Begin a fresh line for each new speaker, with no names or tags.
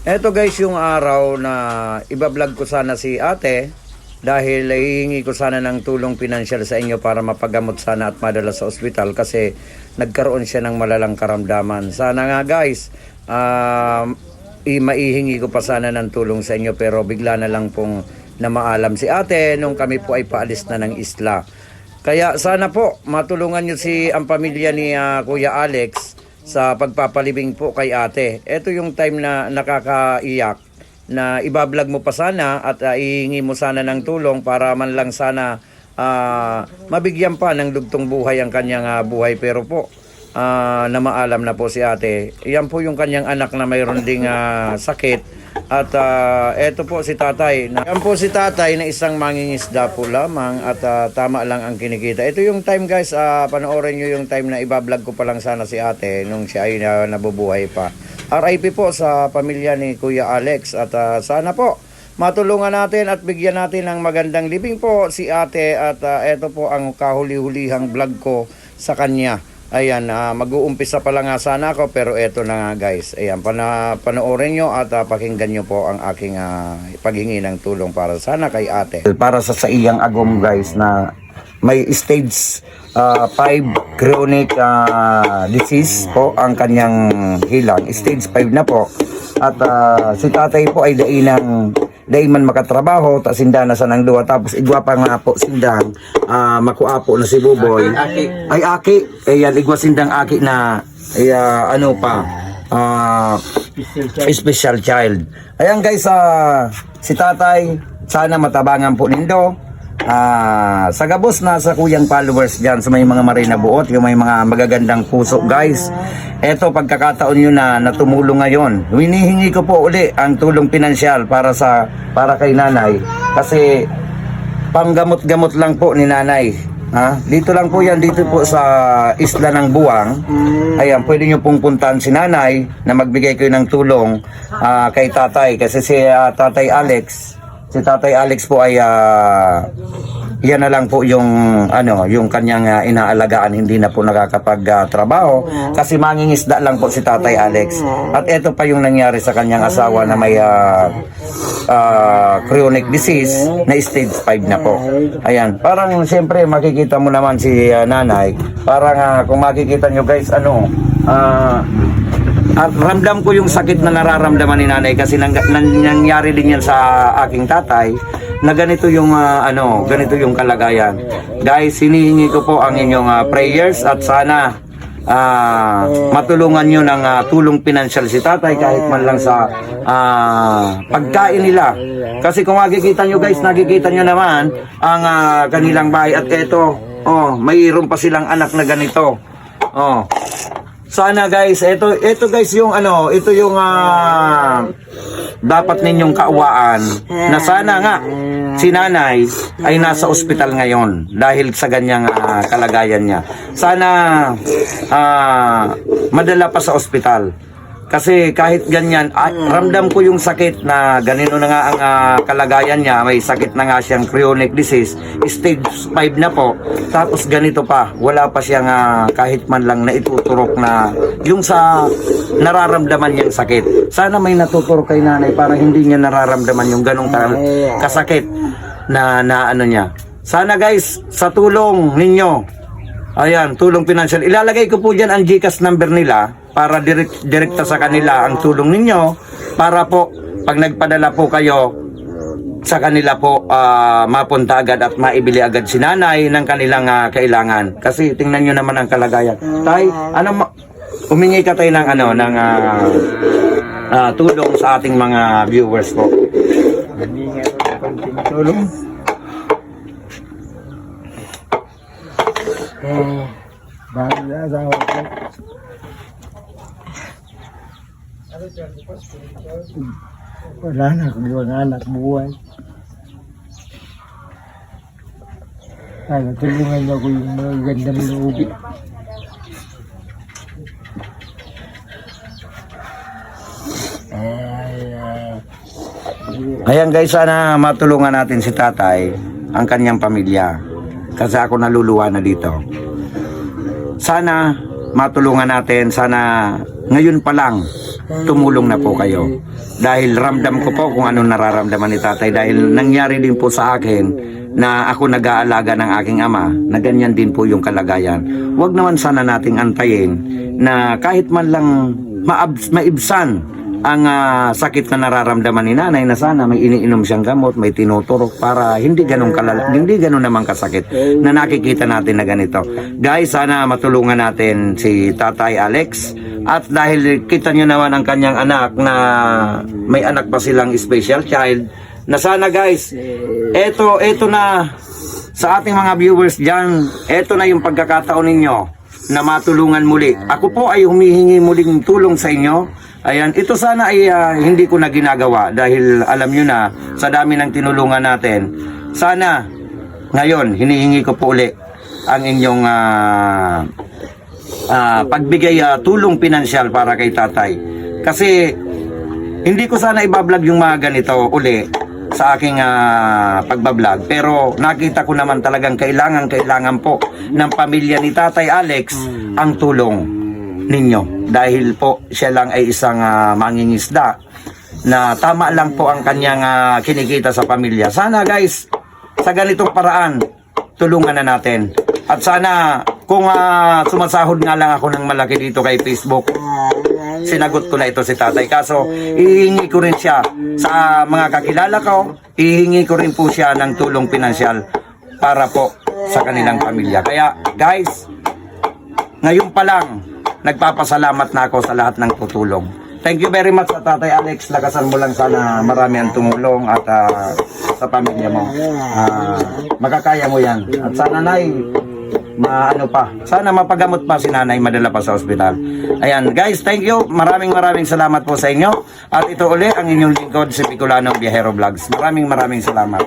Eto guys, yung araw na ibablog ko sana si ate dahil hihingi ko sana ng tulong pinansyal sa inyo para mapagamot sana at madala sa ospital kasi nagkaroon siya ng malalang karamdaman. Sana nga guys, maihingi ko pa sana ng tulong sa inyo pero bigla na lang pong namaalam si ate nung kami po ay paalis na ng isla. Kaya sana po matulungan nyo ang pamilya ni Kuya Alex sa pagpapalibing po kay ate. Ito yung time na nakakaiyak na ibablog mo pa sana at ihingi mo sana ng tulong para man lang sana mabigyan pa ng dugtong buhay ang kanyang buhay. Pero po namaalam na po si ate. Yan po yung kanyang anak na mayroon ding sakit. At eto po si tatay. Yan po si tatay na isang mangingisda po lamang at tama lang ang kinikita. Ito yung time guys, panoorin nyo yung time na ibablog ko pa lang sana si ate nung siya ay nabubuhay pa. RIP po sa pamilya ni Kuya Alex at sana po matulungan natin at bigyan natin ng magandang libing po si ate at eto po ang kahuli-hulihang vlog ko sa kanya. Ayan, mag-uumpisa pa lang nga sana ako pero eto na nga guys. Ayan, panoorin nyo at pakinggan nyo po ang aking paghingi ng tulong para sana kay ate. Para sa iyang agom guys na may stage 5 chronic disease po ang kanyang hilang. Stage 5 na po. At si tatay po ay dahil man makatrabaho, ta sindana sa nang duwa, tapos igwa pa nga po sindang makuapo na si Buboy. Ay aki, ayan, igwa sindang aki na, ano pa, special child. Ayan guys, si tatay, sana matabangan po nindo. Sa gabos na sa kuyang followers dyan sa may mga marina buot, yung may mga magagandang puso guys. Eto pagkakataon nyo na tumulong ngayon, hinihingi ko po uli ang tulong pinansyal para kay nanay kasi panggamot-gamot lang po ni nanay. Dito lang po yan, dito po sa isla ng Buwang. Ayan, pwede nyo pong puntahan si nanay na magbigay kayo ng tulong kay tatay kasi si tatay Alex po ay yan na lang po yung yung kanyang inaalagaan, hindi na po nakakapagtrabaho kasi mangingisda lang po si tatay Alex. At ito pa yung nangyari sa kanyang asawa na may chronic disease na stage 5 na po. Ayan, parang siyempre makikita mo naman si nanay, parang kung makikita nyo guys, at ramdam ko yung sakit na nararamdaman ni nanay kasi nangyari din yan sa aking tatay na ganito yung ganito yung kalagayan. Guys, hinihingi ko po ang inyong prayers at sana matulungan nyo ng tulong pinansyal si tatay kahit man lang sa pagkain nila. Kasi kung makikita nyo guys, nakikita nyo naman ang kanilang bahay at eto, mayroon pa silang anak na ganito. Sana guys, ito guys yung ito yung dapat ninyong kaawaan na sana nga si nanay ay nasa ospital ngayon dahil sa ganyang kalagayan niya. Sana madala pa sa ospital. Kasi kahit ganyan, ramdam ko yung sakit na ganito na nga ang kalagayan niya. May sakit na nga siyang chronic disease, stage 5 na po. Tapos ganito pa, wala pa siyang kahit man lang na ituturok na yung sa nararamdaman niyang sakit. Sana may natuturok kay nanay para hindi niya nararamdaman yung ganong kasakit na niya. Sana guys, sa tulong ninyo, ayan, tulong pinansyal. Ilalagay ko po dyan ang GCash number nila para direkta sa kanila ang tulong ninyo para po pag nagpadala po kayo sa kanila po mapunta agad at maibili agad si nanay ng kanilang kailangan. Kasi tingnan nyo naman ang kalagayan. Tay, humingi ka tayo ng tulong sa ating mga viewers po.
Humingi ako ng konting tulong. Bakit na asawa ko? Wala na akong ibang anak buhay. Tulungan niyo ako yung mga gandang loob.
Ayan guys, sana matulungan natin si tatay, ang kanyang pamilya. Kasi ako naluluwa na dito. Sana matulungan natin, sana ngayon pa lang tumulong na po kayo. Dahil ramdam ko po kung anong nararamdaman ni tatay. Dahil nangyari din po sa akin na ako nag-aalaga ng aking ama, na ganyan din po yung kalagayan. Huwag naman sana nating antayin na kahit man lang maibsan ang sakit na nararamdaman ni nanay, na sana may iniinom siyang gamot, may tinuturok para hindi ganun naman kasakit na nakikita natin na ganito. Guys, sana matulungan natin si Tatay Alex. At dahil kita nyo naman ang kanyang anak na may anak pa silang special child, na sana guys, eto na sa ating mga viewers dyan, eto na yung pagkakataon ninyo na matulungan muli. Ako po ay humihingi muling tulong sa inyo. Ayan, ito sana ay hindi ko na ginagawa dahil alam nyo na sa dami ng tinulungan natin. Sana ngayon hinihingi ko po uli ang inyong pagbigay tulong pinansyal para kay tatay. Kasi hindi ko sana ibablog yung mga ganito uli sa aking pagbablog, pero nakita ko naman talagang kailangan po ng pamilya ni Tatay Alex ang tulong ninyo, dahil po siya lang ay isang mangingisda na tama lang po ang kanyang kinikita sa pamilya. Sana guys, sa ganitong paraan tulungan na natin. At sana kung sumasahod nga lang ako ng malaki dito kay Facebook, sinagot ko na ito si tatay. Kaso ihingi ko rin siya sa mga kakilala ko, ihingi ko rin po siya ng tulong pinansyal para po sa kanilang pamilya. Kaya guys, ngayon pa lang nagpapasalamat na ako sa lahat ng tutulong. Thank you very much sa Tatay Alex. Lakasan mo lang, sana marami ang tumulong at sa pamilya mo. Makakaya mo yan. At sana nay, sana mapagamot pa si nanay, madala pa sa ospital. Ayan guys, thank you. Maraming salamat po sa inyo. At ito uli ang inyong lingkod, si Bicolano Biyahero Vlogs. Maraming salamat.